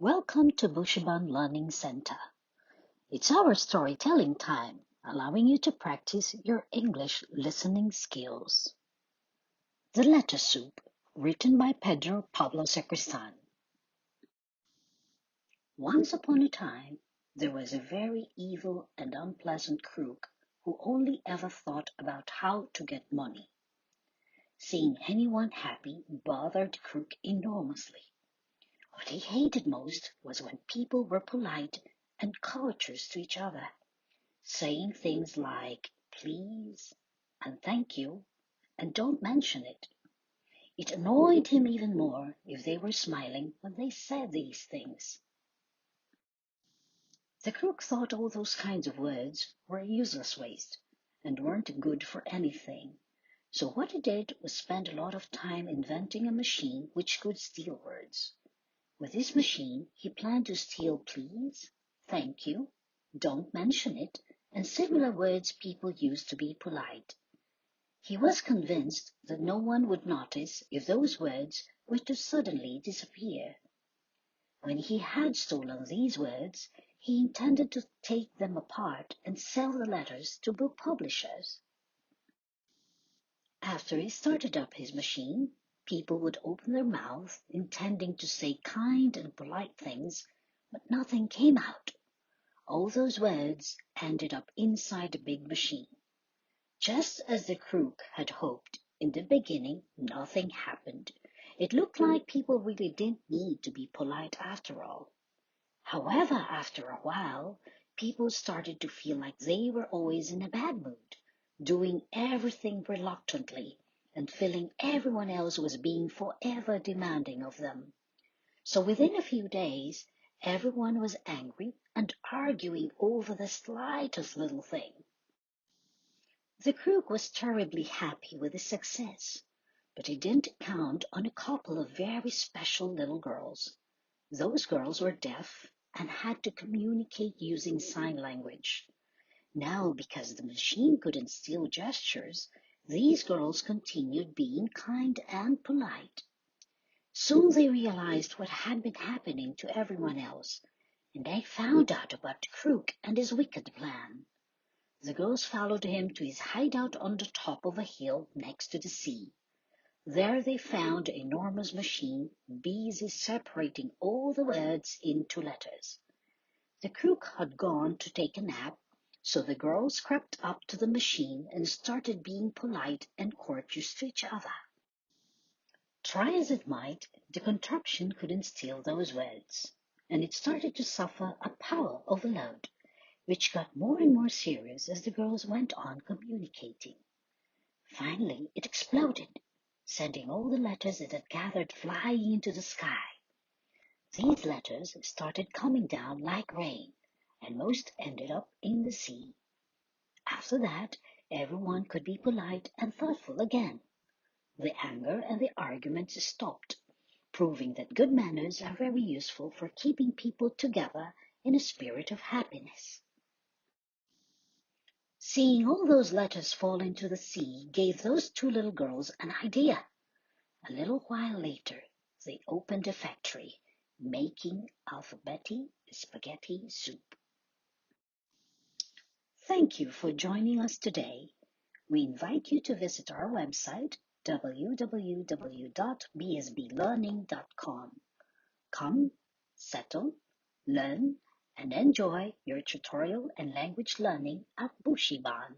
Welcome to Bushiban Learning Center. It's our storytelling time, allowing you to practice your English listening skills. The Letter Soup, written by Pedro Pablo Sacristan. Once upon a time, there was a very evil and unpleasant crook who only ever thought about how to get money. Seeing anyone happy bothered Crook enormously. What he hated most was when people were polite and courteous to each other, saying things like please and thank you and don't mention it. It annoyed him even more if they were smiling when they said these things. The crook thought all those kinds of words were useless waste and weren't good for anything. So what he did was spend a lot of time inventing a machine which could steal words. With this machine, he planned to steal please, thank you, don't mention it, and similar words people use to be polite. He was convinced that no one would notice if those words were to suddenly disappear. When he had stolen these words, he intended to take them apart and sell the letters to book publishers. After he started up his machine, people would open their mouths intending to say kind and polite things, but nothing came out. All those words ended up inside the big machine. Just as the crook had hoped, in the beginning nothing happened. It looked like people really didn't need to be polite after all. However, after a while, people started to feel like they were always in a bad mood, doing everything reluctantly, and feeling everyone else was being forever demanding of them. So within a few days, everyone was angry and arguing over the slightest little thing. The crook was terribly happy with his success, but he didn't count on a couple of very special little girls. Those girls were deaf and had to communicate using sign language. Now, because the machine couldn't steal gestures, these girls continued being kind and polite. Soon they realized what had been happening to everyone else, and they found out about the crook and his wicked plan. The girls followed him to his hideout on the top of a hill next to the sea. There they found an enormous machine busy separating all the words into letters. The crook had gone to take a nap, so the girls crept up to the machine and started being polite and courteous to each other. Try as it might, the contraption couldn't steal those words, and it started to suffer a power overload, which got more and more serious as the girls went on communicating. Finally, it exploded, sending all the letters it had gathered flying into the sky. These letters started coming down like rain, and most ended up in the sea. After that, everyone could be polite and thoughtful again. The anger and the arguments stopped, proving that good manners are very useful for keeping people together in a spirit of happiness. Seeing all those letters fall into the sea gave those two little girls an idea. A little while later, they opened a factory, making alphabeti spaghetti soup. Thank you for joining us today. We invite you to visit our website, www.bsblearning.com. Come, settle, learn, and enjoy your tutorial and language learning at Bushiban.